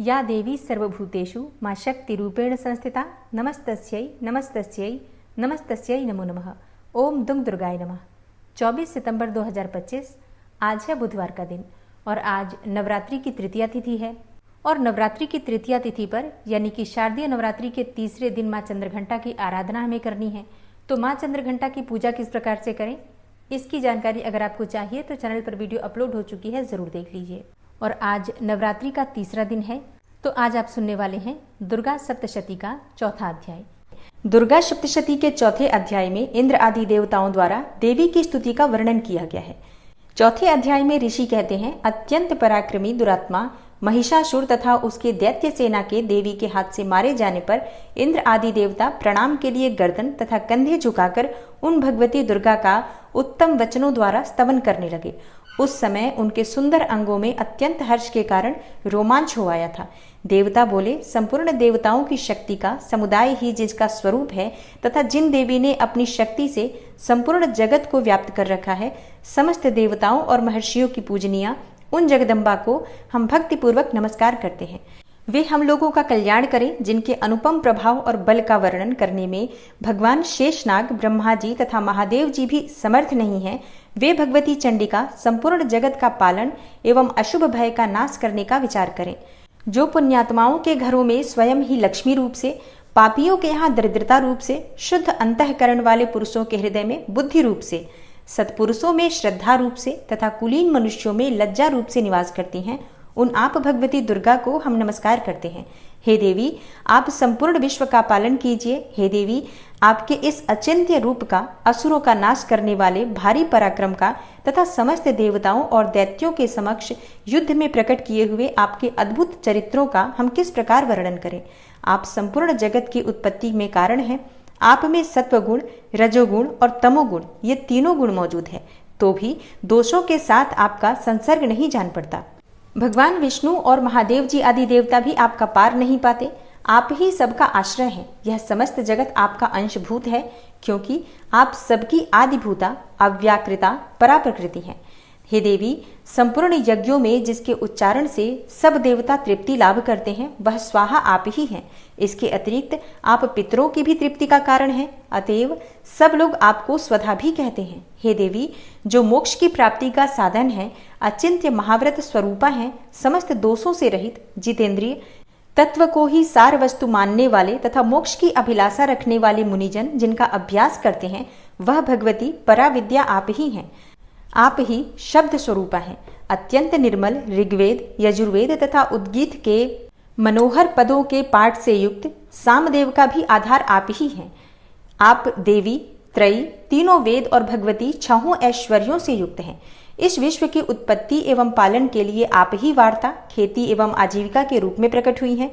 या देवी सर्वभूतेषु मां शक्तिरूपेण संस्थिता नमस्तस्यै नमस्तस्यै नमस्तस्यै नमो नमः। ओम दुम दुर्गाय नमः। 24 सितंबर 2025 आज है बुधवार का दिन और आज नवरात्रि की तृतीया तिथि है। और नवरात्रि की तृतीया तिथि पर यानी कि शारदीय नवरात्रि के तीसरे दिन माँ चंद्रघंटा की आराधना हमें करनी है। तो माँ चंद्रघंटा की पूजा किस प्रकार से करें, इसकी जानकारी अगर आपको चाहिए तो चैनल पर वीडियो अपलोड हो चुकी है, ज़रूर देख लीजिए। और आज नवरात्रि का तीसरा दिन है, तो आज आप सुनने वाले हैं दुर्गा सप्तशती का चौथा अध्याय। दुर्गा सप्तशती के चौथे अध्याय में इंद्र आदि देवताओं द्वारा देवी की स्तुति का वर्णन किया गया है। चौथे अध्याय में ऋषि कहते हैं, अत्यंत पराक्रमी दुरात्मा महिषासुर तथा उसके दैत्य सेना के देवी के हाथ से मारे जाने पर इंद्र आदि देवता प्रणाम के लिए गर्दन तथा कंधे झुकाकर उन भगवती दुर्गा का उत्तम वचनों द्वारा स्तवन करने लगे। उस समय उनके सुंदर अंगों में अत्यंत हर्ष के कारण रोमांच हो आया था। देवता बोले, संपूर्ण देवताओं की शक्ति का समुदाय ही जिसका स्वरूप है तथा जिन देवी ने अपनी शक्ति से संपूर्ण जगत को व्याप्त कर रखा है, समस्त देवताओं और महर्षियों की पूजनीय उन जगदम्बा को हम भक्तिपूर्वक नमस्कार करते हैं। वे हम लोगों का कल्याण करें, जिनके अनुपम प्रभाव और बल का वर्णन करने में भगवान शेषनाग, ब्रह्मा जी तथा महादेव जी भी समर्थ नहीं हैं। वे भगवती चंडिका संपूर्ण जगत का पालन एवं अशुभ भय का नाश करने का विचार करें। जो पुण्यात्माओं के घरों में स्वयं ही लक्ष्मी रूप से, पापियों के यहाँ दरिद्रता रूप से, शुद्ध अंतःकरण वाले पुरुषों के हृदय में बुद्धि रूप से, सत्पुरुषों में श्रद्धा रूप से तथा कुलीन मनुष्यों में लज्जा रूप से निवास करती हैं, उन आप भगवती दुर्गा को हम नमस्कार करते हैं। हे देवी, आप संपूर्ण विश्व का पालन कीजिए। हे देवी, आपके इस अचिंत्य रूप का, असुरों का नाश करने वाले भारी पराक्रम का तथा समस्त देवताओं और दैत्यों के समक्ष युद्ध में प्रकट किए हुए आपके अद्भुत चरित्रों का हम किस प्रकार वर्णन करें। आप संपूर्ण जगत की उत्पत्ति में कारण हैं। आप में सत्वगुण, रजोगुण और तमोगुण, ये तीनों गुण मौजूद है, तो भी दोषों के साथ आपका संसर्ग नहीं जान पड़ता। भगवान विष्णु और महादेव जी आदि देवता भी आपका पार नहीं पाते। आप ही सबका आश्रय हैं। यह समस्त जगत आपका अंशभूत है, क्योंकि आप सबकी आदिभूता, अव्याकृता, पराप्रकृति हैं। हे देवी, संपूर्ण यज्ञों में जिसके उच्चारण से सब देवता तृप्ति लाभ करते हैं, वह स्वाहा आप ही हैं। इसके अतिरिक्त आप पितरों की भी तृप्ति का कारण हैं, अतएव सब लोग आपको स्वधा भी कहते हैं। हे देवी, जो मोक्ष की प्राप्ति का साधन है, अचिंत्य महाव्रत स्वरूपा है, समस्त दोषों से रहित, जितेंद्रिय, तत्व को ही सार वस्तु मानने वाले तथा मोक्ष की अभिलाषा रखने वाले मुनिजन जिनका अभ्यास करते हैं, वह भगवती पराविद्या आप ही हैं। आप ही शब्द स्वरूपा हैं। अत्यंत निर्मल ऋग्वेद, यजुर्वेद तथा उद्गीत के मनोहर पदों के पाठ से युक्त सामदेव का भी आधार आप ही हैं। आप देवी, त्रयी, तीनों वेद और भगवती छहों ऐश्वर्यों से युक्त हैं। इस विश्व की उत्पत्ति एवं पालन के लिए आप ही वार्ता, खेती एवं आजीविका के रूप में प्रकट हुई हैं।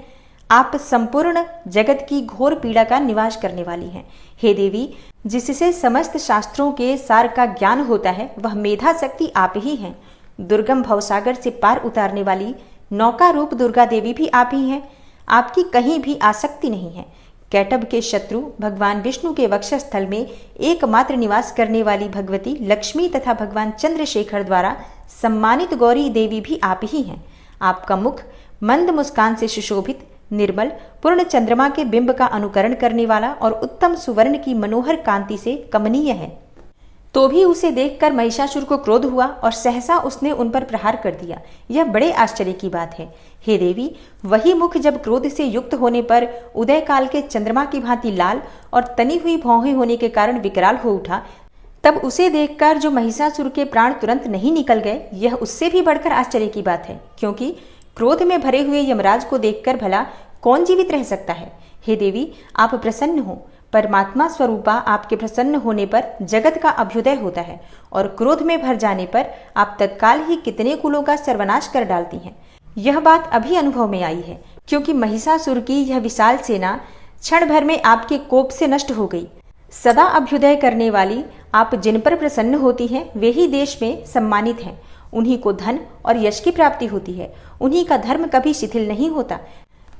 आप संपूर्ण जगत की घोर पीड़ा का निवास करने वाली हैं। हे देवी, जिससे समस्त शास्त्रों के सार का ज्ञान होता है, वह मेधा शक्ति आप ही हैं। दुर्गम भवसागर से पार उतारने वाली नौका रूप दुर्गा देवी भी आप ही हैं। आपकी कहीं भी आसक्ति नहीं है। कैटभ के शत्रु भगवान विष्णु के वक्षस्थल में एकमात्र निवास करने वाली भगवती लक्ष्मी तथा भगवान चंद्रशेखर द्वारा सम्मानित गौरी देवी भी आप ही हैं। आपका मुख मंद मुस्कान से सुशोभित, निर्मल, पूर्ण चंद्रमा के बिंब का अनुकरण करने वाला और उत्तम सुवर्ण की मनोहर कांति से कमनीय है। तो भी उसे देखकर महिषासुर को क्रोध हुआ और सहसा उसने उन पर प्रहार कर दिया। यह बड़े आश्चर्य की बात है। हे देवी, वही मुख जब क्रोध से युक्त होने पर उदय काल के चंद्रमा की भांति लाल और तनी हुई भौहें होने के कारण विकराल हो उठा, तब उसे देखकर जो महिषासुर के प्राण तुरंत नहीं निकल गए, यह उससे भी बढ़कर आश्चर्य की बात है, क्योंकि क्रोध में भरे हुए यमराज को देखकर भला कौन जीवित रह सकता है। हे देवी, आप प्रसन्न हो। परमात्मा स्वरूपा आपके प्रसन्न होने पर जगत का अभ्युदय होता है और क्रोध में भर जाने पर आप तत्काल ही कितने कुलों का सर्वनाश कर डालती हैं। यह बात अभी अनुभव में आई है, क्योंकि महिषासुर की यह विशाल सेना क्षण भर में आपके कोप से नष्ट हो गई। सदा अभ्युदय करने वाली आप जिन पर प्रसन्न होती हैं, वे ही देश में सम्मानित हैं। उन्हीं को धन और यश की प्राप्ति होती है। उन्हीं का धर्म कभी शिथिल नहीं होता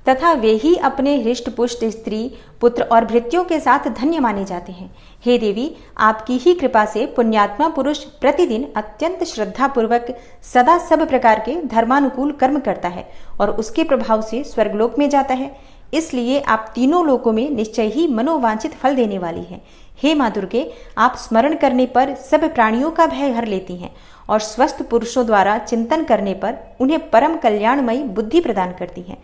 तथा वे ही अपने हृष्ट पुष्ट स्त्री, पुत्र और भृत्यों के साथ धन्य माने जाते हैं। हे देवी, आपकी ही कृपा से पुण्यात्मा पुरुष प्रतिदिन अत्यंत श्रद्धा पूर्वक सदा सब प्रकार के धर्मानुकूल कर्म करता है और उसके प्रभाव से स्वर्गलोक में जाता है। इसलिए आप तीनों लोकों में निश्चय ही मनोवांछित फल देने वाली हैं। हे माँ दुर्गे, आप स्मरण करने पर सब प्राणियों का भय हर लेती हैं और स्वस्थ पुरुषों द्वारा चिंतन करने पर उन्हें परम कल्याणमयी बुद्धि प्रदान करती हैं।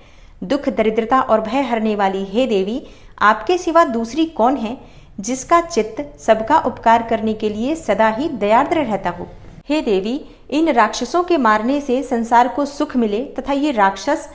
दुख, दरिद्रता और भय हरने वाली हे देवी, आपके सिवा दूसरी कौन है जिसका चित्त सबका उपकार करने के लिए सदा ही दयार्द्र रहता हो। हे देवी, इन राक्षसों के मारने से संसार को सुख मिले तथा ये राक्षस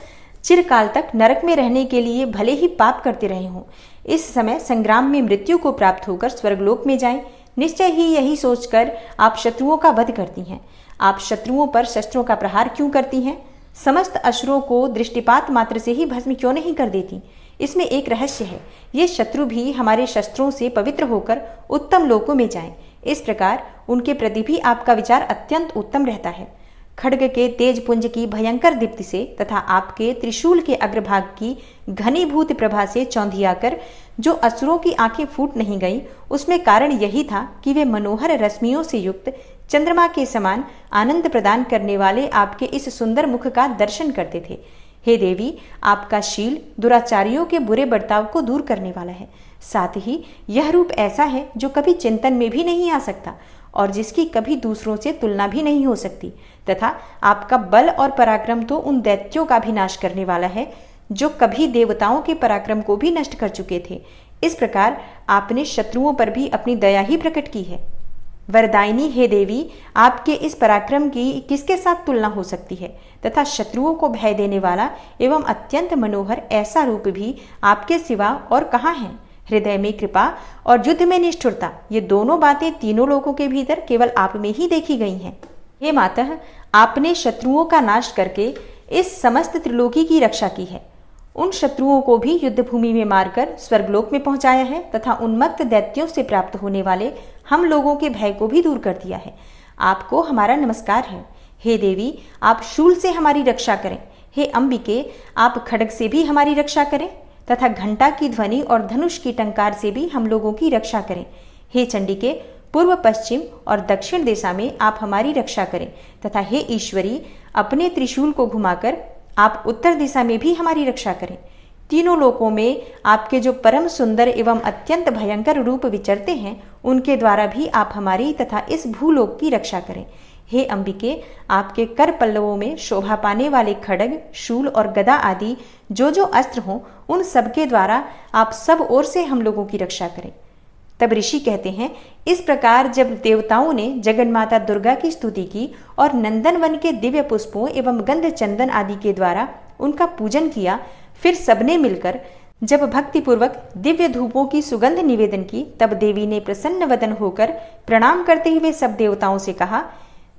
चिरकाल तक नरक में रहने के लिए भले ही पाप करते रहे हों, इस समय संग्राम में मृत्यु को प्राप्त होकर स्वर्गलोक में जाएं। निश्चय ही यही सोचकर आप शत्रुओं का वध करती हैं। आप शत्रुओं पर शस्त्रों का प्रहार क्यों करती हैं? समस्त असुरों को दृष्टिपात मात्र से ही भस्म क्यों नहीं कर देती? इसमें एक रहस्य है। ये शत्रु भी हमारे शस्त्रों से पवित्र होकर उत्तम लोकों में जाएं। इस प्रकार उनके प्रति भी आपका विचार अत्यंत उत्तम रहता है। खड्ग के तेज पुंज की भयंकर दीप्ति से तथा आपके त्रिशूल के अग्रभाग की घनीभूत प्रभा से चौंधियाकर जो असुरों की आंखें फूट नहीं गईं, उसमें कारण यही था कि वे मनोहर रश्मियों से युक्त चंद्रमा के समान आनंद प्रदान करने वाले आपके इस सुंदर मुख का दर्शन करते थे। हे देवी, आपका शील दुराचारियों के बुरे बर्ताव को दूर करने वाला है। साथ ही यह रूप ऐसा है जो कभी चिंतन में भी नहीं आ सकता और जिसकी कभी दूसरों से तुलना भी नहीं हो सकती, तथा आपका बल और पराक्रम तो उन दैत्यों का भी नाश करने वाला है जो कभी देवताओं के पराक्रम को भी नष्ट कर चुके थे। इस प्रकार आपने शत्रुओं पर भी अपनी दया ही प्रकट की है। वरदायिनी हे देवी, आपके इस पराक्रम की किसके साथ तुलना हो सकती है? तथा शत्रुओं को भय देने वाला एवं अत्यंत मनोहर ऐसा रूप भी आपके सिवा और कहाँ है? हृदय में कृपा और युद्ध में निष्ठुरता, ये दोनों बातें तीनों लोगों के भीतर केवल आप में ही देखी गई हैं। हे मातः, आपने शत्रुओं का नाश करके इस समस्त त्रिलोकी की रक्षा की है। उन शत्रुओं को भी युद्ध भूमि में मारकर स्वर्गलोक में पहुंचाया है तथा उन्मत्त दैत्यों से प्राप्त होने वाले हम लोगों के भय को भी दूर कर दिया है। आपको हमारा नमस्कार है। हे देवी, आप शूल से हमारी रक्षा करें। हे अंबिके, आप खड्ग से भी हमारी रक्षा करें तथा घंटा की ध्वनि और धनुष की टंकार से भी हम लोगों की रक्षा करें। हे चंडिके, पूर्व, पश्चिम और दक्षिण दिशा में आप हमारी रक्षा करें तथा हे ईश्वरी, अपने त्रिशूल को घुमाकर आप उत्तर दिशा में भी हमारी रक्षा करें। तीनों लोकों में आपके जो परम सुंदर एवं अत्यंत भयंकर रूप विचरते हैं, उनके द्वारा भी आप हमारी तथा इस भूलोक की रक्षा करें। हे अंबिके, आपके कर पल्लवों में शोभा पाने वाले खड्ग, शूल और गदा आदि जो अस्त्र हों, उन सबके द्वारा आप सब ओर से हम लोगों की रक्षा करें। तब ऋषि कहते हैं, इस प्रकार जब देवताओं ने जगन्माता दुर्गा की स्तुति की और नंदनवन के दिव्य पुष्पों एवं गंध चंदन आदि के द्वारा उनका पूजन किया, फिर सबने मिलकर जब भक्तिपूर्वक दिव्य धूपों की सुगंध निवेदन की, तब देवी ने प्रसन्न वदन होकर प्रणाम करते हुए सब देवताओं से कहा।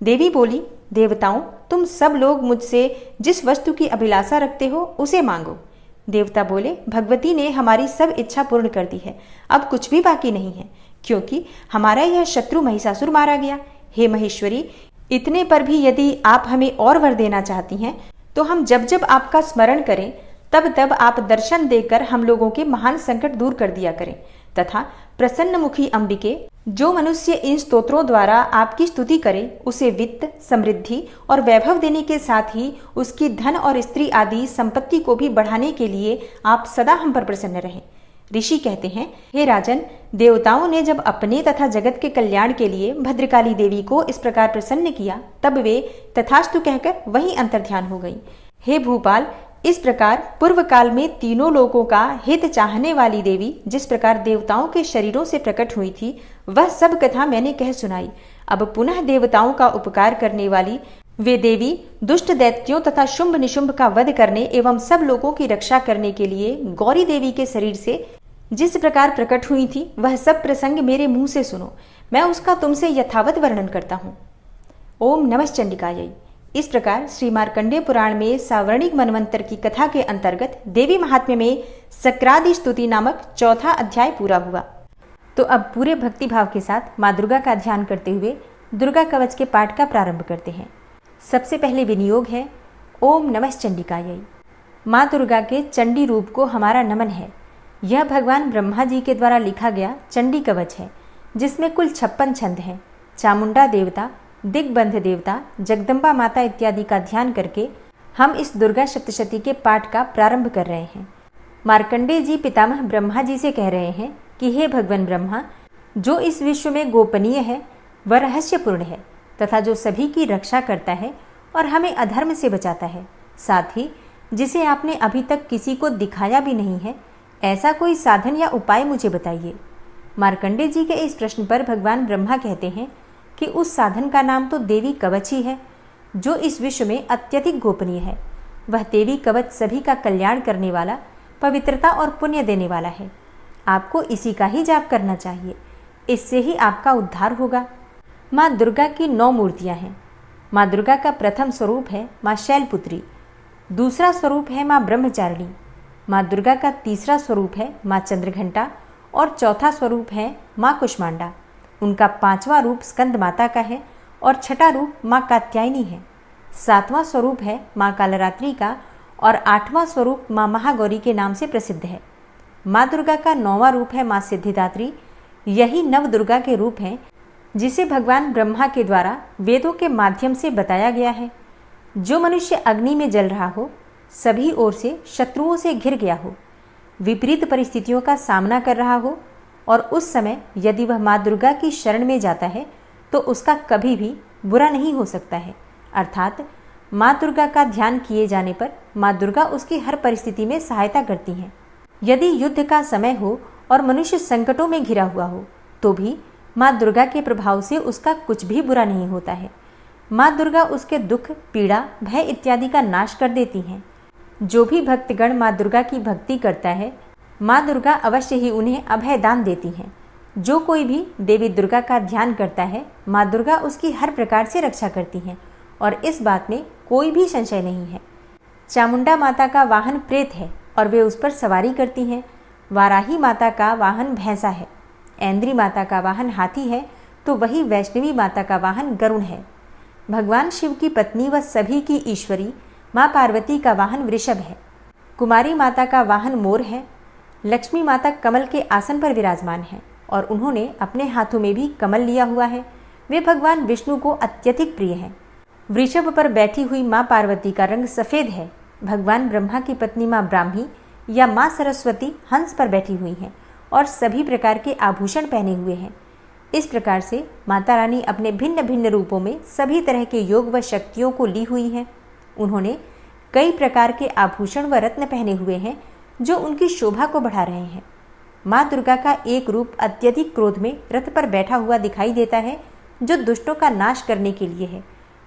देवी बोली, देवताओं, तुम सब लोग मुझसे जिस वस्तु की अभिलाषा रखते हो उसे मांगो। देवता बोले, भगवती ने हमारी सब इच्छा पूर्ण कर दी है, अब कुछ भी बाकी नहीं है, क्योंकि हमारा यह शत्रु महिषासुर मारा गया। हे महेश्वरी, इतने पर भी यदि आप हमें और वर देना चाहती हैं, तो हम जब जब आपका स्मरण करें तब तब आप दर्शन देकर हम लोगों के महान संकट दूर कर दिया करें तथा प्रसन्न मुखी अंबिके, जो मनुष्य इन स्तोत्रों द्वारा आपकी स्तुति करे, उसे वित्त, समृद्धि और वैभव देने के साथ ही उसकी धन और स्त्री आदि संपत्ति को भी बढ़ाने के लिए आप सदा हम पर प्रसन्न रहें। ऋषि कहते हैं, हे राजन, देवताओं ने जब अपने तथा जगत के कल्याण के लिए भद्रकाली देवी को इस प्रकार प्रसन्न किया, तब वे तथास्तु कहकर वहीं अंतर्ध्यान हो गई। हे भूपाल, इस प्रकार पूर्व काल में तीनों लोकों का हित चाहने वाली देवी जिस प्रकार देवताओं के शरीरों से प्रकट हुई थी, वह सब कथा मैंने कह सुनाई। अब पुनः देवताओं का उपकार करने वाली वे देवी दुष्ट दैत्यों तथा शुंभ निशुंभ का वध करने एवं सब लोगों की रक्षा करने के लिए गौरी देवी के शरीर से जिस प्रकार प्रकट हुई थी, वह सब प्रसंग मेरे मुंह से सुनो। मैं उसका तुमसे यथावत वर्णन करता हूँ। ओम नमः चंडिकायै। इस प्रकार श्री मार्कंडेय पुराण में सावर्णिक मनवंतर की कथा के अंतर्गत देवी महात्म्य में सक्रादि स्तुति नामक चौथा अध्याय पूरा हुआ। तो अब पूरे भक्ति भाव के साथ माँ दुर्गा का ध्यान करते हुए दुर्गा कवच के पाठ का प्रारंभ करते हैं। सबसे पहले विनियोग है ओम नमः चंडिकायै। माँ दुर्गा के चंडी रूप को हमारा नमन है। यह भगवान ब्रह्मा जी के द्वारा लिखा गया चंडी कवच है, जिसमें कुल 56 छंद हैं। चामुंडा देवता, दिग्बंध देवता, जगदम्बा माता इत्यादि का ध्यान करके हम इस दुर्गा सप्तशती के पाठ का प्रारंभ कर रहे हैं। मार्कंडेय जी पितामह ब्रह्मा जी से कह रहे हैं कि हे भगवान ब्रह्मा, जो इस विश्व में गोपनीय है वह रहस्यपूर्ण है तथा जो सभी की रक्षा करता है और हमें अधर्म से बचाता है, साथ ही जिसे आपने अभी तक किसी को दिखाया भी नहीं है, ऐसा कोई साधन या उपाय मुझे बताइए। मार्कंडेय जी के इस प्रश्न पर भगवान ब्रह्मा कहते हैं कि उस साधन का नाम तो देवी कवच ही है, जो इस विश्व में अत्यधिक गोपनीय है। वह देवी कवच सभी का कल्याण करने वाला, पवित्रता और पुण्य देने वाला है। आपको इसी का ही जाप करना चाहिए, इससे ही आपका उद्धार होगा। माँ दुर्गा की 9 मूर्तियाँ हैं। माँ दुर्गा का प्रथम स्वरूप है माँ शैलपुत्री, दूसरा स्वरूप है माँ ब्रह्मचारिणी, माँ दुर्गा का तीसरा स्वरूप है माँ चंद्रघंटा और चौथा स्वरूप है माँ कुष्मांडा। उनका 5वां रूप स्कंद माता का है और छठा रूप माँ कात्यायनी है। 7वां स्वरूप है माँ कालरात्रि का और 8वां स्वरूप माँ महागौरी के नाम से प्रसिद्ध है। माँ दुर्गा का 9वां रूप है माँ सिद्धिदात्री। यही नव दुर्गा के रूप हैं जिसे भगवान ब्रह्मा के द्वारा वेदों के माध्यम से बताया गया है। जो मनुष्य अग्नि में जल रहा हो, सभी ओर से शत्रुओं से घिर गया हो, विपरीत परिस्थितियों का सामना कर रहा हो और उस समय यदि वह माँ दुर्गा की शरण में जाता है तो उसका कभी भी बुरा नहीं हो सकता है। अर्थात माँ दुर्गा का ध्यान किए जाने पर माँ दुर्गा उसकी हर परिस्थिति में सहायता करती हैं। यदि युद्ध का समय हो और मनुष्य संकटों में घिरा हुआ हो तो भी माँ दुर्गा के प्रभाव से उसका कुछ भी बुरा नहीं होता है। माँ दुर्गा उसके दुख, पीड़ा, भय इत्यादि का नाश कर देती हैं। जो भी भक्तगण माँ दुर्गा की भक्ति करता है, माँ दुर्गा अवश्य ही उन्हें अभय दान देती हैं। जो कोई भी देवी दुर्गा का ध्यान करता है, माँ दुर्गा उसकी हर प्रकार से रक्षा करती हैं और इस बात में कोई भी संशय नहीं है। चामुंडा माता का वाहन प्रेत है और वे उस पर सवारी करती हैं। वाराही माता का वाहन भैंसा है। ऐन्द्री माता का वाहन हाथी है तो वही वैष्णवी माता का वाहन गरुड़ है। भगवान शिव की पत्नी व सभी की ईश्वरी माँ पार्वती का वाहन वृषभ है। कुमारी माता का वाहन मोर है। लक्ष्मी माता कमल के आसन पर विराजमान है और उन्होंने अपने हाथों में भी कमल लिया हुआ है। वे भगवान विष्णु को अत्यधिक प्रिय हैं। वृषभ पर बैठी हुई माँ पार्वती का रंग सफ़ेद है। भगवान ब्रह्मा की पत्नी माँ ब्राह्मी या माँ सरस्वती हंस पर बैठी हुई हैं और सभी प्रकार के आभूषण पहने हुए हैं। इस प्रकार से माता रानी अपने भिन्न भिन्न रूपों में सभी तरह के योग व शक्तियों को ली हुई हैं। उन्होंने कई प्रकार के आभूषण व रत्न पहने हुए हैं जो उनकी शोभा को बढ़ा रहे हैं। माँ दुर्गा का एक रूप अत्यधिक क्रोध में रथ पर बैठा हुआ दिखाई देता है, जो दुष्टों का नाश करने के लिए है।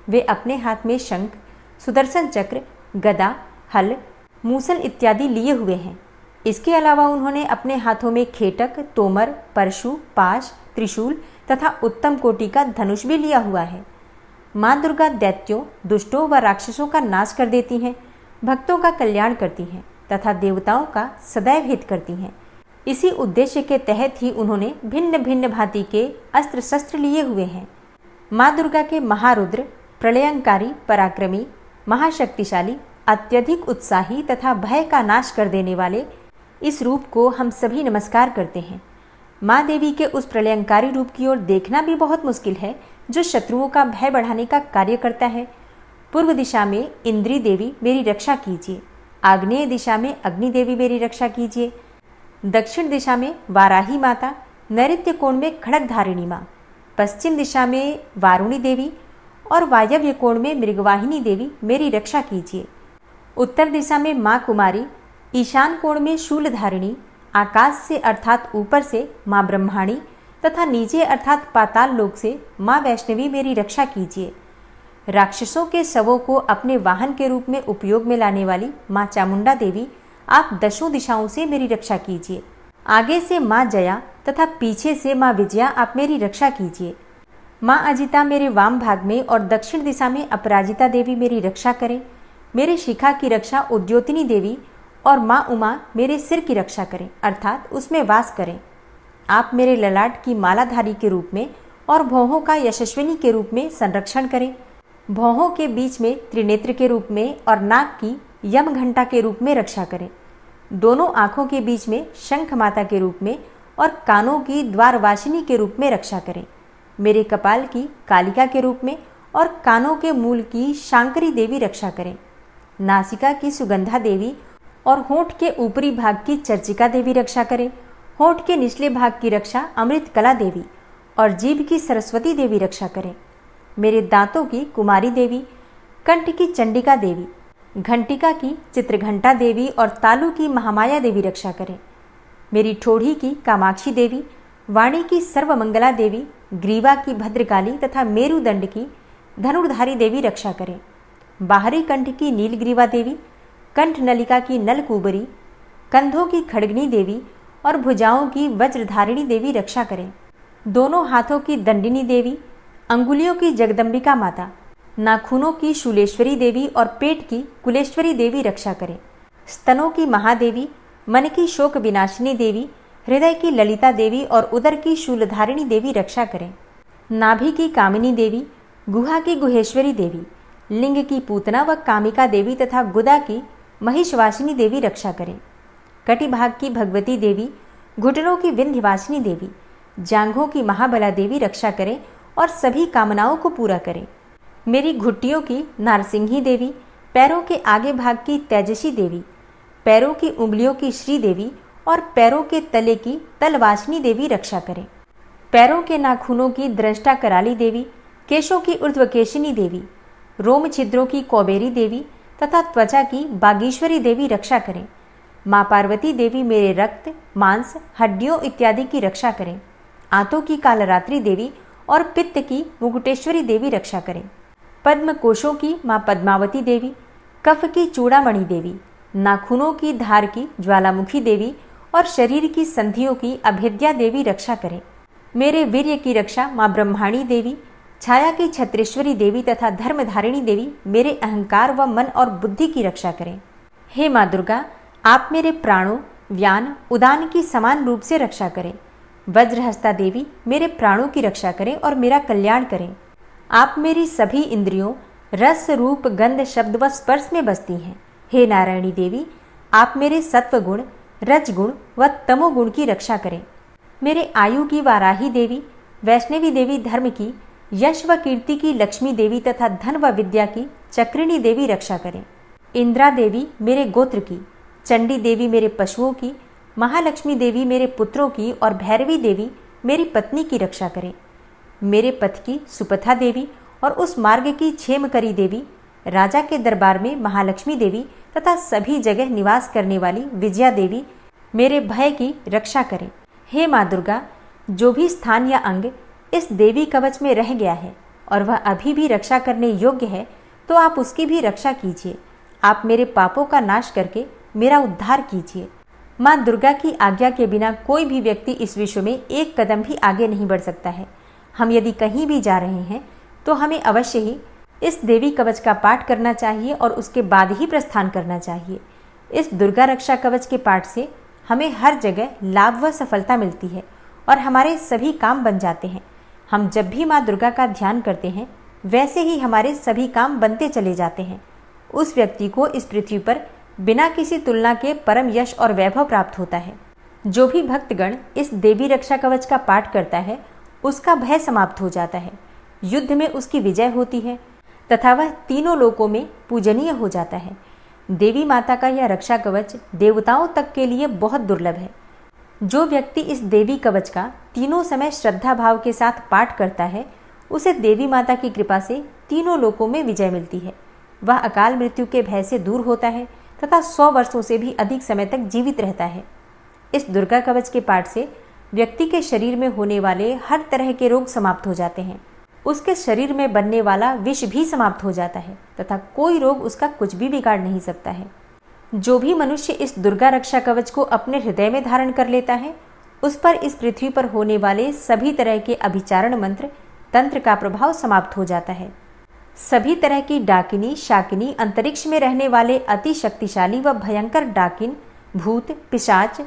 वे अपने हाथ में शंख, सुदर्शन चक्र, गदा, हल, मूसल इत्यादि लिए हुए हैं। इसके अलावा उन्होंने अपने हाथों में खेटक, तोमर, परशु, पाश, त्रिशूल तथा उत्तम कोटि का धनुष भी लिया हुआ है। माँ दुर्गा दैत्यों, दुष्टों व राक्षसों का नाश कर देती हैं, भक्तों का कल्याण करती हैं तथा देवताओं का सदैव हित करती हैं। इसी उद्देश्य के तहत ही उन्होंने भिन्न भिन्न भांति के अस्त्र शस्त्र लिए हुए हैं। माँ दुर्गा के महारुद्र, प्रलयंकारी, पराक्रमी, महाशक्तिशाली, अत्यधिक उत्साही तथा भय का नाश कर देने वाले इस रूप को हम सभी नमस्कार करते हैं। माँ देवी के उस प्रलयंकारी रूप की ओर देखना भी बहुत मुश्किल है, जो शत्रुओं का भय बढ़ाने का कार्य करता है। पूर्व दिशा में इंद्री देवी मेरी रक्षा कीजिए, आग्नेय दिशा में अग्नि देवी मेरी रक्षा कीजिए, दक्षिण दिशा में वाराही माता, नैऋत्य कोण में खड़गधारिणी माँ, पश्चिम दिशा में वारुणी देवी और वायव्य कोण में मृगवाहिनी देवी मेरी रक्षा कीजिए। उत्तर दिशा में माँ कुमारी, ईशान कोण में शूलधारिणी, आकाश से अर्थात ऊपर से माँ ब्रह्माणी तथा नीचे अर्थात पाताल लोक से माँ वैष्णवी मेरी रक्षा कीजिए। राक्षसों के शवों को अपने वाहन के रूप में उपयोग में लाने वाली माँ चामुंडा देवी, आप दशों दिशाओं से मेरी रक्षा कीजिए। आगे से माँ जया तथा पीछे से माँ विजया आप मेरी रक्षा कीजिए। माँ अजिता मेरे वाम भाग में और दक्षिण दिशा में अपराजिता देवी मेरी रक्षा करें। मेरे शिखा की रक्षा उद्योतिनी देवी और माँ उमा मेरे सिर की रक्षा करें, अर्थात उसमें वास करें। आप मेरे ललाट की मालाधारी के रूप में और भौहों का यशस्विनी के रूप में संरक्षण करें। भौहों के बीच में त्रिनेत्र के रूप में और नाक की यम घंटा के रूप में रक्षा करें। दोनों आँखों के बीच में शंख माता के रूप में और कानों की द्वारवासिनी के रूप में रक्षा करें। मेरे कपाल की कालिका के रूप में और कानों के मूल की शांकरी देवी रक्षा करें। नासिका की सुगंधा देवी और होंठ के ऊपरी भाग की चर्चिका देवी रक्षा करें। होंठ के निचले भाग की रक्षा अमृत कला देवी और जीभ की सरस्वती देवी रक्षा करें। मेरे दांतों की कुमारी देवी, कंठ की चंडिका देवी, घंटिका की चित्रघंटा देवी और तालु की महामाया देवी रक्षा करें। मेरी ठोड़ी की कामाक्षी देवी, वाणी की सर्वमंगला देवी, ग्रीवा की भद्रकाली तथा मेरुदंड की धनुर्धारी देवी रक्षा करें। बाहरी कंठ की नीलग्रीवा देवी, कंठ नलिका की नलकूबरी, कंधों की खड़गनी देवी और भुजाओं की वज्रधारिणी देवी रक्षा करें। दोनों हाथों की दंडिनी देवी, अंगुलियों की जगदम्बिका माता, नाखूनों की शूलेश्वरी देवी और पेट की कुलेश्वरी देवी रक्षा करें। स्तनों की महादेवी, मन की शोक विनाशिनी देवी, हृदय की ललिता देवी और उदर की शूलधारिणी देवी रक्षा करें। नाभि की कामिनी देवी, गुहा की गुहेश्वरी देवी, लिंग की पूतना व कामिका देवी तथा गुदा की महिषवासिनी देवी रक्षा करें। कटिभाग की भगवती देवी, घुटनों की विंध्यवासिनी देवी, जांघों की महाबला देवी रक्षा करें और सभी कामनाओं को पूरा करें। मेरी घुट्टियों की नारसिंही देवी, पैरों के आगे भाग की तेजसी देवी, पैरों की उंगलियों की श्री देवी और पैरों के तले की तलवासिनी देवी रक्षा करें। पैरों के नाखूनों की दृष्टा कराली देवी, केशों की ऊर्ध्वकेशिनी देवी, रोम छिद्रों की कौबेरी देवी तथा त्वचा की बागीश्वरी देवी रक्षा करें। माँ पार्वती देवी मेरे रक्त, मांस, हड्डियों इत्यादि की रक्षा करें। आंतों की कालरात्रि देवी और पित्त की मुकुटेश्वरी देवी रक्षा करें। पद्म कोशों की माँ पद्मावती देवी, कफ की चूड़ामणि देवी, नाखूनों की धार की ज्वालामुखी देवी और शरीर की संधियों की अभेद्या देवी रक्षा करें। मेरे वीर्य की रक्षा माँ ब्रह्माणी देवी, छाया की छत्रेश्वरी देवी तथा धर्मधारिणी देवी मेरे अहंकार व मन और बुद्धि की रक्षा करें। हे माँ दुर्गा, आप मेरे प्राणों, व्यान, उदान की समान रूप से रक्षा करें। वज्रहस्ता देवी मेरे प्राणों की रक्षा करें और मेरा कल्याण करें। आप मेरी सभी इंद्रियों, रस, रूप, गंध, शब्द व स्पर्श में बसती हैं। हे नारायणी देवी, आप मेरे सत्वगुण, रजगुण व तमोगुण की रक्षा करें। मेरे आयु की वाराही देवी, वैष्णवी देवी धर्म की, यश व कीर्ति की लक्ष्मी देवी तथा धन व विद्या की चक्रिणी देवी रक्षा करें। इंद्रा देवी मेरे गोत्र की, चंडी देवी मेरे पशुओं की, महालक्ष्मी देवी मेरे पुत्रों की और भैरवी देवी मेरी पत्नी की रक्षा करें। मेरे पथ की सुपथा देवी और उस मार्ग की क्षेमकरी देवी, राजा के दरबार में महालक्ष्मी देवी तथा सभी जगह निवास करने वाली विजया देवी मेरे भय की रक्षा करें। हे माँ दुर्गा, जो भी स्थान या अंग इस देवी कवच में रह गया है और वह अभी भी रक्षा करने योग्य है, तो आप उसकी भी रक्षा कीजिए। आप मेरे पापों का नाश करके मेरा उद्धार कीजिए। माँ दुर्गा की आज्ञा के बिना कोई भी व्यक्ति इस विश्व में एक कदम भी आगे नहीं बढ़ सकता है। हम यदि कहीं भी जा रहे हैं तो हमें अवश्य ही इस देवी कवच का पाठ करना चाहिए और उसके बाद ही प्रस्थान करना चाहिए। इस दुर्गा रक्षा कवच के पाठ से हमें हर जगह लाभ व सफलता मिलती है और हमारे सभी काम बन जाते हैं। हम जब भी माँ दुर्गा का ध्यान करते हैं, वैसे ही हमारे सभी काम बनते चले जाते हैं। उस व्यक्ति को इस पृथ्वी पर बिना किसी तुलना के परम यश और वैभव प्राप्त होता है। जो भी भक्तगण इस देवी रक्षा कवच का पाठ करता है, उसका भय समाप्त हो जाता है, युद्ध में उसकी विजय होती है तथा वह तीनों लोकों में पूजनीय हो जाता है। देवी माता का यह रक्षा कवच देवताओं तक के लिए बहुत दुर्लभ है। जो व्यक्ति इस देवी कवच का तीनों समय श्रद्धा भाव के साथ पाठ करता है, उसे देवी माता की कृपा से तीनों लोकों में विजय मिलती है। वह अकाल मृत्यु के भय से दूर होता है तथा 100 वर्षों से भी अधिक समय तक जीवित रहता है। इस दुर्गा कवच के पाठ से व्यक्ति के शरीर में होने वाले हर तरह के रोग समाप्त हो जाते हैं। उसके शरीर में बनने वाला विष भी समाप्त हो जाता है तथा कोई रोग उसका कुछ भी बिगाड़ नहीं सकता है। जो भी मनुष्य इस दुर्गा रक्षा कवच को अपने हृदय में धारण कर लेता है, उस पर इस पृथ्वी पर होने वाले सभी तरह के अभिचारण मंत्र, तंत्र का प्रभाव समाप्त हो जाता है। सभी तरह की डाकिनी, शाकिनी, अंतरिक्ष में रहने वाले अति शक्तिशाली व भयंकर डाकिन, भूत, पिशाच,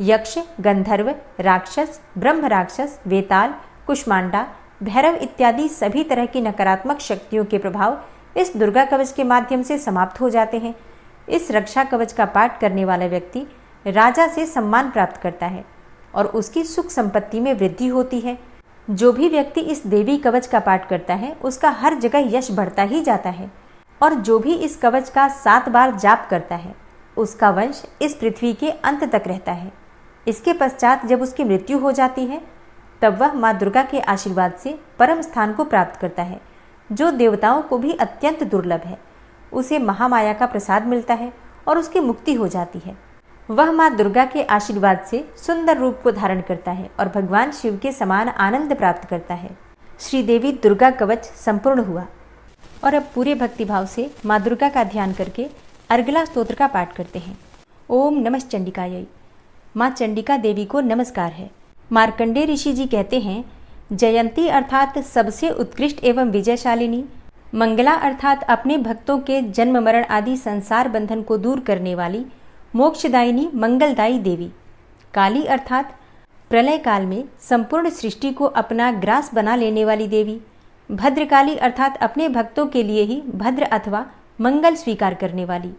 यक्ष, गंधर्व, राक्षस, ब्रह्म राक्षस, वेताल, कुष्मांडा, भैरव इत्यादि सभी तरह की नकारात्मक शक्तियों के प्रभाव इस दुर्गा कवच के माध्यम से समाप्त हो जाते हैं। इस रक्षा कवच का पाठ करने वाला व्यक्ति राजा से सम्मान प्राप्त करता है और उसकी सुख संपत्ति में वृद्धि होती है। जो भी व्यक्ति इस देवी कवच का पाठ करता है उसका हर जगह यश बढ़ता ही जाता है, और जो भी इस कवच का 7 बार जाप करता है उसका वंश इस पृथ्वी के अंत तक रहता है। इसके पश्चात जब उसकी मृत्यु हो जाती है तब वह माँ दुर्गा के आशीर्वाद से परम स्थान को प्राप्त करता है, जो देवताओं को भी अत्यंत दुर्लभ है। उसे महामाया का प्रसाद मिलता है और उसकी मुक्ति हो जाती है। वह माँ दुर्गा के आशीर्वाद से सुंदर रूप को धारण करता है और भगवान शिव के समान आनंद प्राप्त करता है। श्री देवी दुर्गा कवच संपूर्ण हुआ। और अब पूरे भक्तिभाव से माँ दुर्गा का ध्यान करके अर्गला स्तोत्र का पाठ करते हैं। ओम नमः चंडिकायै। माँ चंडिका देवी को नमस्कार है। मार्कंडेय ऋषि जी कहते हैं, जयंती अर्थात सबसे उत्कृष्ट एवं विजयशालिनी, मंगला अर्थात अपने भक्तों के जन्म मरण आदि संसार बंधन को दूर करने वाली मोक्षदायिनी मंगलदायी देवी, काली अर्थात प्रलय काल में संपूर्ण सृष्टि को अपना ग्रास बना लेने वाली देवी, भद्रकाली अर्थात अपने भक्तों के लिए ही भद्र अथवा मंगल स्वीकार करने वाली,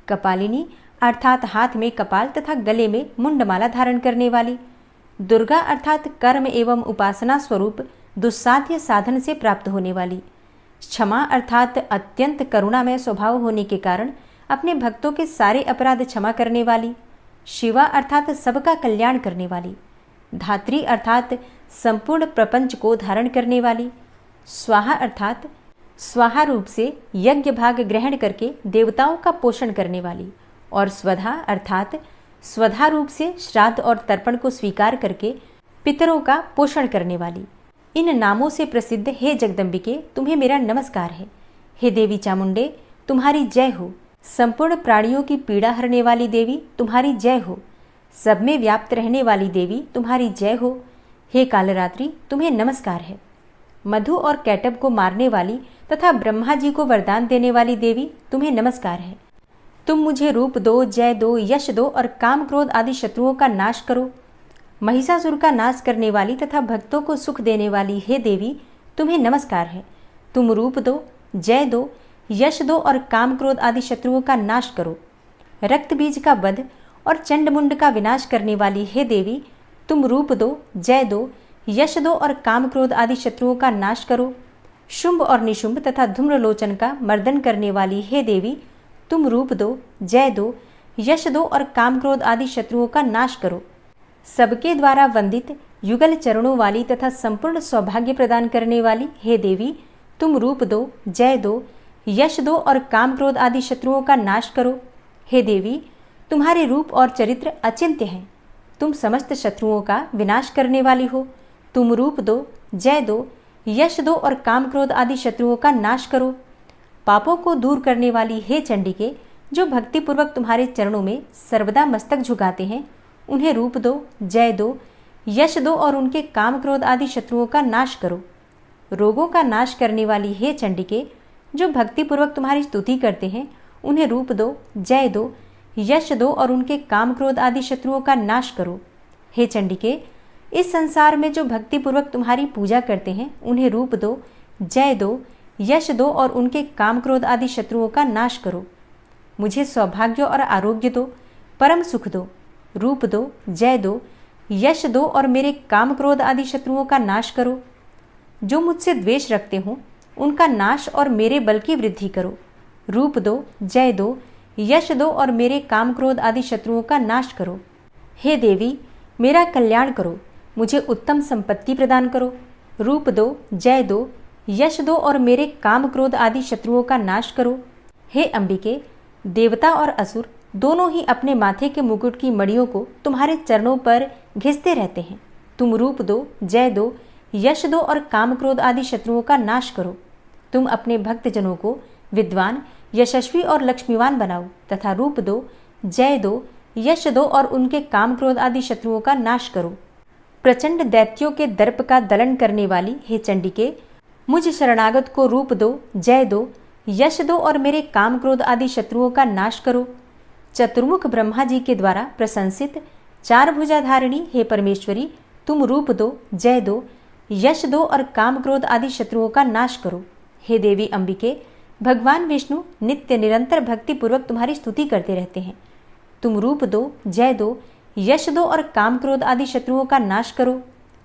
कपालिनी अर्थात हाथ में कपाल तथा गले में मुंडमाला धारण करने वाली, दुर्गा अर्थात कर्म एवं उपासना स्वरूप दुस्साध्य साधन से प्राप्त होने वाली, क्षमा अर्थात अत्यंत करुणामय स्वभाव होने के कारण अपने भक्तों के सारे अपराध क्षमा करने वाली, शिवा अर्थात सबका कल्याण करने वाली, धात्री अर्थात संपूर्ण प्रपंच को धारण करने वाली, स्वाहा अर्थात स्वाहा रूप से यज्ञ भाग ग्रहण करके देवताओं का पोषण करने वाली, और स्वधा अर्थात स्वधा रूप से श्राद्ध और तर्पण को स्वीकार करके पितरों का पोषण करने वाली। इन नामों से प्रसिद्ध हे जगदम्बिके, तुम्हें मेरा नमस्कार है। हे देवी चामुंडे, तुम्हारी जय हो। संपूर्ण प्राणियों की पीड़ा हरने वाली देवी, तुम्हारी जय हो। सब में व्याप्त रहने वाली देवी, तुम्हारी जय हो। हे कालरात्रि, तुम्हें नमस्कार है। मधु और कैटब को मारने वाली तथा ब्रह्मा जी को वरदान देने वाली देवी, तुम्हें नमस्कार है। तुम मुझे रूप दो, जय दो, यश दो और काम क्रोध आदि शत्रुओं का नाश करो। महिषासुर का नाश करने वाली तथा भक्तों को सुख देने वाली हे देवी, तुम्हें नमस्कार है। तुम रूप दो, जय दो, यश दो और काम क्रोध आदि शत्रुओं का नाश करो। रक्त बीज का वध और चंडमुंड का विनाश करने वाली हे देवी, तुम रूप दो, जय दो, यश दो और काम क्रोध आदि शत्रुओं का नाश करो। शुंभ और निशुंभ तथा धूम्रलोचन का मर्दन करने वाली हे देवी, तुम रूप दो, जय दो, यश दो और काम क्रोध आदि शत्रुओं का नाश करो। सबके द्वारा वंदित युगल चरणों वाली तथा संपूर्ण सौभाग्य प्रदान करने वाली हे देवी, तुम रूप दो, जय दो, यश दो और काम क्रोध आदि शत्रुओं का नाश करो। हे देवी, तुम्हारे रूप और चरित्र अचिंत्य हैं। तुम समस्त शत्रुओं का विनाश करने वाली हो। तुम रूप दो, जय दो, यश दो और काम क्रोध आदि शत्रुओं का नाश करो। पापों को दूर करने वाली हे चंडिके, जो भक्तिपूर्वक तुम्हारे चरणों में सर्वदा मस्तक झुकाते हैं, उन्हें रूप दो, जय दो, यश दो और उनके काम क्रोध आदि शत्रुओं का नाश करो। रोगों का नाश करने वाली हे चंडिके, जो भक्तिपूर्वक तुम्हारी स्तुति करते हैं, उन्हें रूप दो, जय दो, यश दो और उनके काम क्रोध आदि शत्रुओं का नाश करो। हे चंडिके, इस संसार में जो भक्तिपूर्वक तुम्हारी पूजा करते हैं, उन्हें रूप दो, जय दो, यश दो और उनके काम क्रोध आदि शत्रुओं का नाश करो। मुझे सौभाग्य और आरोग्य दो, परम सुख दो। रूप दो, जय दो, यश दो और मेरे काम क्रोध आदि शत्रुओं का नाश करो। जो मुझसे द्वेष रखते हों, उनका नाश और मेरे बल की वृद्धि करो। रूप दो, जय दो, यश दो और मेरे काम क्रोध आदि शत्रुओं का नाश करो। हे देवी, मेरा कल्याण करो, मुझे उत्तम संपत्ति प्रदान करो। रूप दो, जय दो, यश दो और मेरे काम क्रोध आदि शत्रुओं का नाश करो। हे अंबिके, देवता और असुर दोनों ही अपने माथे के मुकुट की मड़ियों को तुम्हारे चरणों पर घिसते रहते हैं। तुम रूप दो, जय दो, यश दो और काम क्रोध आदि शत्रुओं का नाश करो। तुम अपने भक्तजनों को विद्वान, यशस्वी और लक्ष्मीवान बनाओ तथा रूप दो, जय दो, यश दो और उनके काम क्रोध आदि शत्रुओं का नाश करो। प्रचंड दैत्यों के दर्प का दलन करने वाली हे चंडिके, मुझ शरणागत को रूप दो, जय दो, यश दो और मेरे काम क्रोध आदि शत्रुओं का नाश करो। चतुर्मुख ब्रह्मा जी के द्वारा प्रशंसित चार भुजाधारिणी हे परमेश्वरी, तुम रूप दो, जय दो, यश दो और काम क्रोध आदि शत्रुओं का नाश करो। हे देवी अंबिके, भगवान विष्णु नित्य निरंतर भक्ति पूर्वक तुम्हारी स्तुति करते रहते हैं। तुम रूप दो, जय दो, यश दो और काम क्रोध आदि शत्रुओं का नाश करो।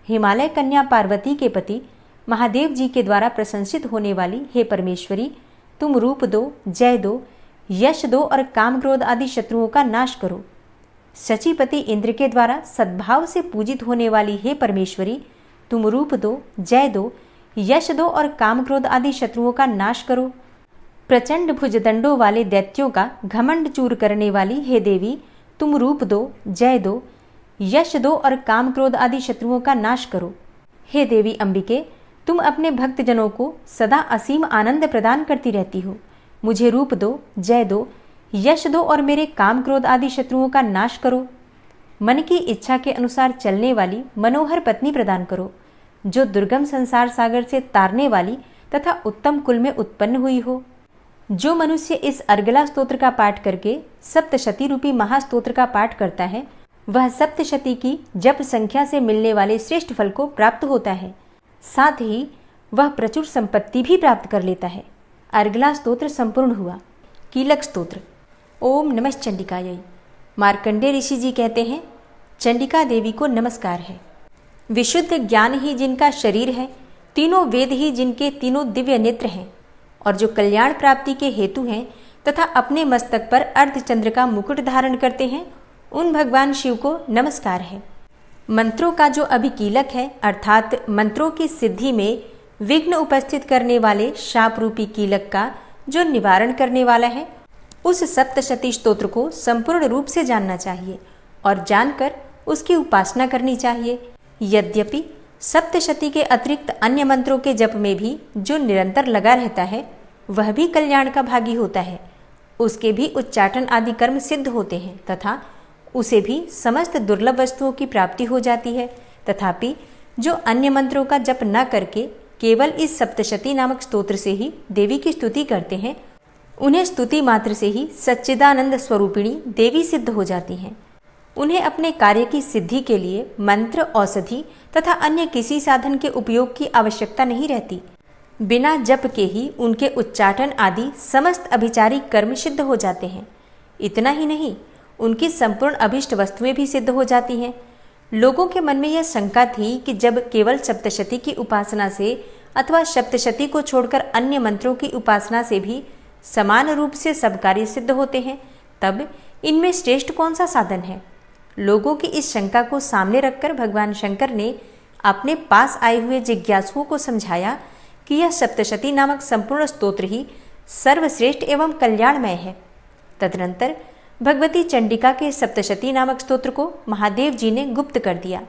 हिमालय कन्या पार्वती के पति महादेव जी के द्वारा प्रशंसित होने वाली हे परमेश्वरी, तुम रूप दो, जय दो, यश दो और काम क्रोध आदि शत्रुओं का नाश करो। शचीपति इंद्र के द्वारा सद्भाव से पूजित होने वाली हे परमेश्वरी, तुम रूप दो, जय दो, यश दो और काम क्रोध आदि शत्रुओं का नाश करो। प्रचंड भुजदंडों वाले दैत्यों का घमंड चूर करने वाली हे देवी, तुम रूप दो, जय दो, यश दो और काम क्रोध आदि शत्रुओं का नाश करो। हे देवी अंबिके, तुम अपने भक्तजनों को सदा असीम आनंद प्रदान करती रहती हो। मुझे रूप दो, जय दो, यश दो और मेरे काम क्रोध आदि शत्रुओं का नाश करो। मन की इच्छा के अनुसार चलने वाली मनोहर पत्नी प्रदान करो, जो दुर्गम संसार सागर से तारने वाली तथा उत्तम कुल में उत्पन्न हुई हो। जो मनुष्य इस अर्गला स्तोत्र का पाठ करके सप्तशती रूपी महास्तोत्र का पाठ करता है, वह सप्तशती की जप संख्या से मिलने वाले श्रेष्ठ फल को प्राप्त होता है। साथ ही वह प्रचुर संपत्ति भी प्राप्त कर लेता है। अर्गला स्तोत्र संपूर्ण हुआ। कीलक स्तोत्र। ओम नमः चंडिकायै। मार्कंडेय ऋषि जी कहते हैं, चंडिका देवी को नमस्कार है। विशुद्ध ज्ञान ही जिनका शरीर है, तीनों वेद ही जिनके तीनों दिव्य नेत्र हैं, और जो कल्याण प्राप्ति के हेतु हैं तथा अपने मस्तक पर अर्धचंद्र का मुकुट धारण करते हैं, उन भगवान शिव को नमस्कार है। मंत्रों का जो अभिकीलक है, अर्थात मंत्रों की सिद्धि में विघ्न उपस्थित करने वाले शाप रूपी कीलक का जो निवारण करने वाला है, उस सप्तशती स्तोत्र को संपूर्ण रूप से जानना चाहिए और जानकर उसकी उपासना करनी चाहिए। यद्यपि सप्तशती के अतिरिक्त अन्य मंत्रों के जप में भी जो निरंतर लगा रहता है, वह भी कल्याण का भागी होता है। उसके भी उच्चाटन आदि कर्म सिद्ध होते हैं तथा उसे भी समस्त दुर्लभ वस्तुओं की प्राप्ति हो जाती है। तथापि जो अन्य मंत्रों का जप न करके केवल इस सप्तशती नामक स्तोत्र से ही देवी की स्तुति करते हैं, उन्हें स्तुति मात्र से ही सच्चिदानंद स्वरूपिणी देवी सिद्ध हो जाती हैं। उन्हें अपने कार्य की सिद्धि के लिए मंत्र, औषधि तथा अन्य किसी साधन के उपयोग की आवश्यकता नहीं रहती। बिना जप के ही उनके उच्चाटन आदि समस्त अभिचारिक कर्म सिद्ध हो जाते हैं। इतना ही नहीं, उनकी संपूर्ण अभिष्ट वस्तुएं भी सिद्ध हो जाती हैं। लोगों के मन में यह शंका थी कि जब केवल सप्तशती की उपासना से अथवा सप्तशती को छोड़कर अन्य मंत्रों की उपासना से भी समान रूप से सब कार्य सिद्ध होते हैं, तब इनमें श्रेष्ठ कौन सा साधन है? लोगों की इस शंका को सामने रखकर भगवान शंकर ने अपने पास आए हुए जिज्ञासुओं को समझाया कि यह सप्तशती नामक संपूर्ण स्तोत्र ही सर्वश्रेष्ठ एवं कल्याणमय है। तदनंतर भगवती चंडिका के सप्तशती नामक स्तोत्र को महादेव जी ने गुप्त कर दिया।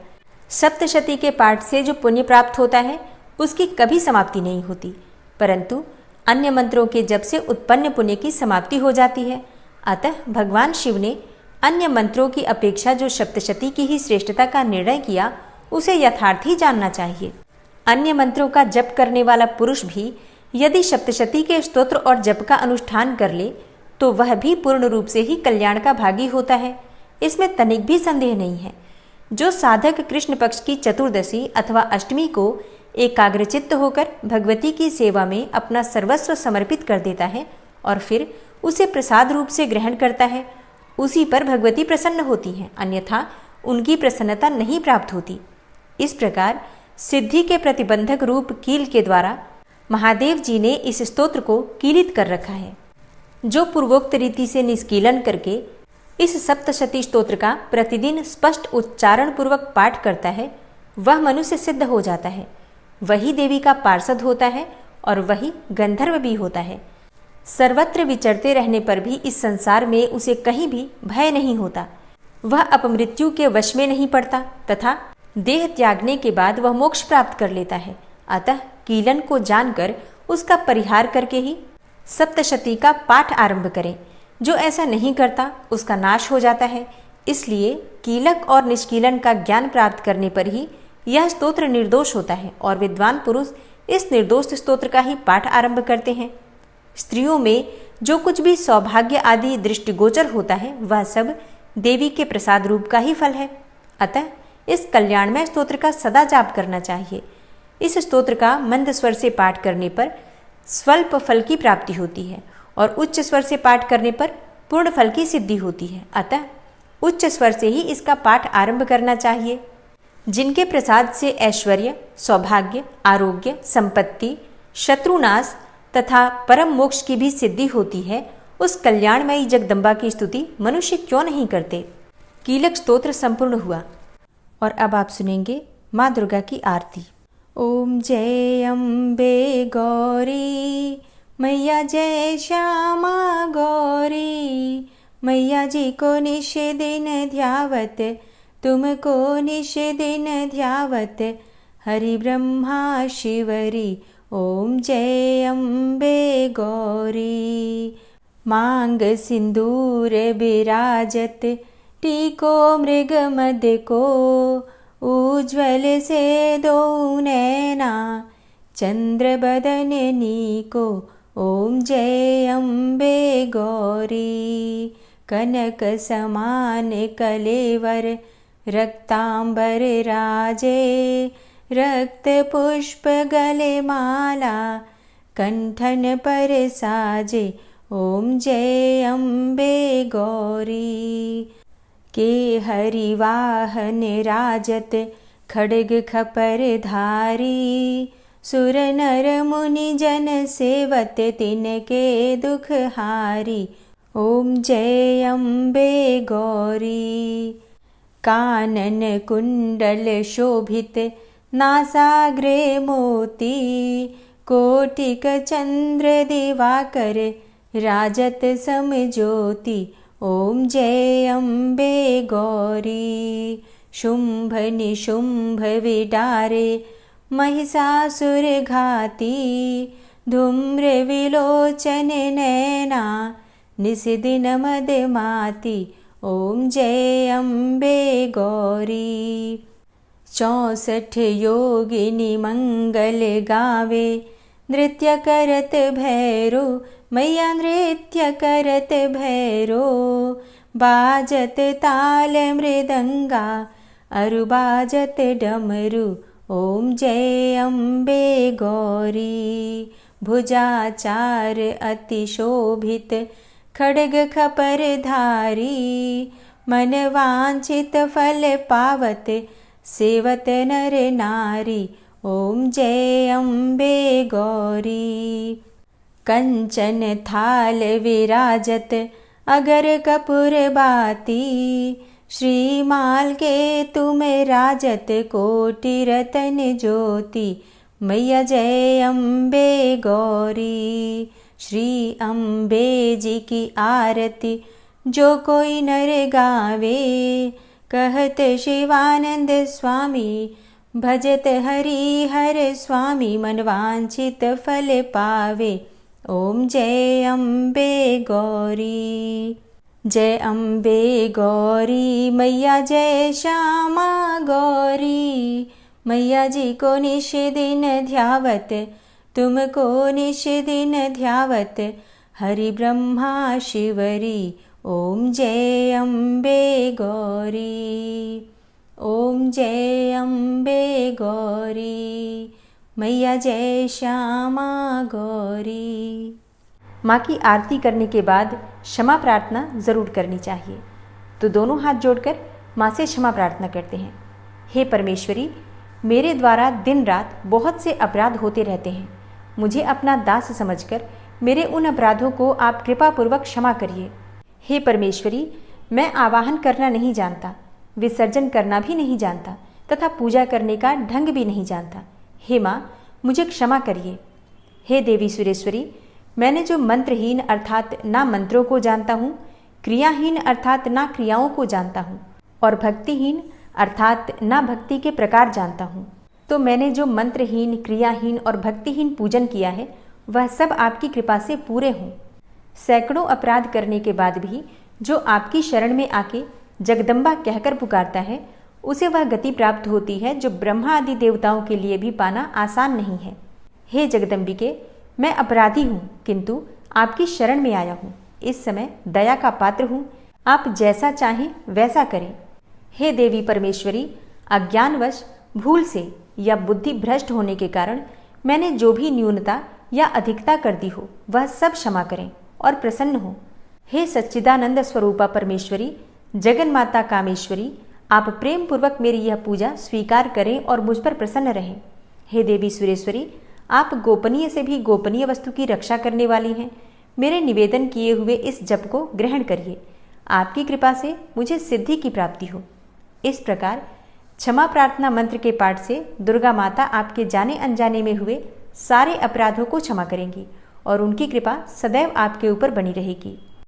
सप्तशती के पाठ से जो पुण्य प्राप्त होता है, उसकी कभी समाप्ति नहीं होती, परंतु अन्य मंत्रों के जप से उत्पन्न पुण्य की समाप्ति हो जाती है। अतः भगवान शिव ने अन्य मंत्रों की अपेक्षा जो सप्तशती की ही श्रेष्ठता का निर्णय किया, उसे यथार्थ ही जानना चाहिए। अन्य मंत्रों का जप करने वाला पुरुष भी यदि सप्तशती के स्तोत्र और जप का अनुष्ठान कर ले, तो वह भी पूर्ण रूप से ही कल्याण का भागी होता है। इसमें तनिक भी संदेह नहीं है। जो साधक कृष्ण पक्ष की चतुर्दशी अथवा अष्टमी को एकाग्रचित्त होकर भगवती की सेवा में अपना सर्वस्व समर्पित कर देता है और फिर उसे प्रसाद रूप से ग्रहण करता है, उसी पर भगवती प्रसन्न होती हैं, अन्यथा उनकी प्रसन्नता नहीं प्राप्त होती। इस प्रकार सिद्धि के प्रतिबंधक रूप कील के द्वारा महादेव जी ने इस स्तोत्र को कीलित कर रखा है। जो पूर्वोक्त रीति से निष्कीलन करके इस सप्तशती स्तोत्र का प्रतिदिन स्पष्ट उच्चारण पूर्वक पाठ करता है, वह मनुष्य सिद्ध हो जाता है, वही देवी का पार्षद होता है और वही गंधर्व भी होता है। सर्वत्र विचरते रहने पर भी इस संसार में उसे कहीं भी भय नहीं होता। वह अपमृत्यु के वश में नहीं पड़ता तथा देह त्यागने के बाद वह मोक्ष प्राप्त कर लेता है। अतः कीलन को जानकर उसका परिहार करके ही सप्तशती का पाठ आरंभ करें। जो ऐसा नहीं करता उसका नाश हो जाता है। इसलिए कीलक और निष्कीलन का ज्ञान प्राप्त करने पर ही यह स्तोत्र निर्दोष होता है और विद्वान पुरुष इस निर्दोष स्तोत्र का ही पाठ आरंभ करते हैं। स्त्रियों में जो कुछ भी सौभाग्य आदि दृष्टिगोचर होता है, वह सब देवी के प्रसाद रूप का ही फल है। अतः इस कल्याणमय स्तोत्र का सदा जाप करना चाहिए। इस स्तोत्र का मंद स्वर से पाठ करने पर स्वल्प फल की प्राप्ति होती है और उच्च स्वर से पाठ करने पर पूर्ण फल की सिद्धि होती है। अतः उच्च स्वर से ही इसका पाठ आरंभ करना चाहिए। जिनके प्रसाद से ऐश्वर्य, सौभाग्य, आरोग्य, संपत्ति, शत्रुनाश तथा परम मोक्ष की भी सिद्धि होती है, उस कल्याणमयी जगदम्बा की स्तुति मनुष्य क्यों नहीं करते। कीलक स्तोत्र संपूर्ण हुआ और अब आप सुनेंगे माँ दुर्गा की आरती। ओम जय अम्बे गौरी मैया, जय श्यामा गौरी मैया जी को निश दिन ध्यावत, तुमको निश दिन ध्यावत, हरि ब्रह्मा शिवरी। ओम जय अम्बे गौरी। मांग सिंदूर बिराजत, टीको मृग मद को, उज्ज्वल से दो नैना, चंद्र बदन नीको। ओम जय अम्बे गौरी। कनक समान कलेवर, रक्तांबर राजे, रक्त पुष्प गले माला, कंठन पर साजे। ओम जय अम्बे गौरी। के हरि वाहन राजत, खड्ग खपर धारी, सुर नर मुनि जन सेवत, तिनके दुख हारी। ओम जय अम्बे गौरी। कानन कुंडल शोभित, नासाग्रे मोती, कोटिक चंद्र दिवाकर, राजत समज्योति। ओम जय अम्बे गौरी। शुंभ निशुंभ विडारे, महिषासुर घाती, धूम्र विलोचन नैना, निशिदिन मदमाती। ओम जय अम्बे गौरी। 64 योगिनी मंगल गावे, नृत्य करत भैरो मैया, नृत्य करत भैरो, बाजत ताल मृदंगा, अरु बाजत डमरू। ओम जय अम्बे गौरी। भुजाचार अति शोभित, खड्ग खपर धारी, मन वांछित फल पावत, सेवत नर नारी। ओम जय अम्बे गौरी। कंचन थाल विराजत, अगर कपूर बाती, श्रीमाल के तुम राजत, कोटि रतन ज्योति। मैया जय अम्बे गौरी। श्री अम्बे जी की आरती, जो कोई नर गावे, कहत शिवानंद स्वामी, भजत हरि हर स्वामी, मनवांछित फल पावे। ओम जय अम्बे गौरी। जय अम्बे गौरी मैया, जय श्यामा गौरी मैया जी को निश दिन ध्यावत, तुमको निश दिन ध्यावत, हरि ब्रह्मा शिवरी। ओम जय अम्बे गौरी। ओम जय अम्बे गौरी मैया, जय श्यामा गौरी। माँ की आरती करने के बाद क्षमा प्रार्थना ज़रूर करनी चाहिए। तो दोनों हाथ जोड़कर माँ से क्षमा प्रार्थना करते हैं। हे परमेश्वरी, मेरे द्वारा दिन रात बहुत से अपराध होते रहते हैं। मुझे अपना दास समझकर मेरे उन अपराधों को आप कृपापूर्वक क्षमा करिए। हे परमेश्वरी, मैं आवाहन करना नहीं जानता, विसर्जन करना भी नहीं जानता तथा पूजा करने का ढंग भी नहीं जानता। हे माँ, मुझे क्षमा करिए। हे देवी सुरेश्वरी, मैंने जो मंत्रहीन अर्थात ना मंत्रों को जानता हूँ, क्रियाहीन अर्थात ना क्रियाओं को जानता हूँ और भक्तिहीन अर्थात ना भक्ति के प्रकार जानता हूँ, तो मैंने जो मंत्रहीन, क्रियाहीन और भक्तिहीन पूजन किया है, वह सब आपकी कृपा से पूरे हों। सैकड़ों अपराध करने के बाद भी जो आपकी शरण में आके जगदम्बा कहकर पुकारता है, उसे वह गति प्राप्त होती है जो ब्रह्मा आदि देवताओं के लिए भी पाना आसान नहीं है। हे जगदम्बिके, मैं अपराधी हूँ, किंतु आपकी शरण में आया हूँ। इस समय दया का पात्र हूँ, आप जैसा चाहें वैसा करें। हे देवी परमेश्वरी, अज्ञानवश, भूल से या बुद्धि भ्रष्ट होने के कारण मैंने जो भी न्यूनता या अधिकता कर दी हो वह सब क्षमा करें और प्रसन्न हो। हे सच्चिदानंद स्वरूपा परमेश्वरी, जगन माता कामेश्वरी, आप प्रेम पूर्वक मेरी यह पूजा स्वीकार करें और मुझ पर प्रसन्न रहें। हे देवी सुरेश्वरी, आप गोपनीय से भी गोपनीय वस्तु की रक्षा करने वाली हैं। मेरे निवेदन किए हुए इस जप को ग्रहण करिए। आपकी कृपा से मुझे सिद्धि की प्राप्ति हो। इस प्रकार क्षमा प्रार्थना मंत्र के पाठ से दुर्गा माता आपके जाने अनजाने में हुए सारे अपराधों को क्षमा करेंगी और उनकी कृपा सदैव आपके ऊपर बनी रहेगी।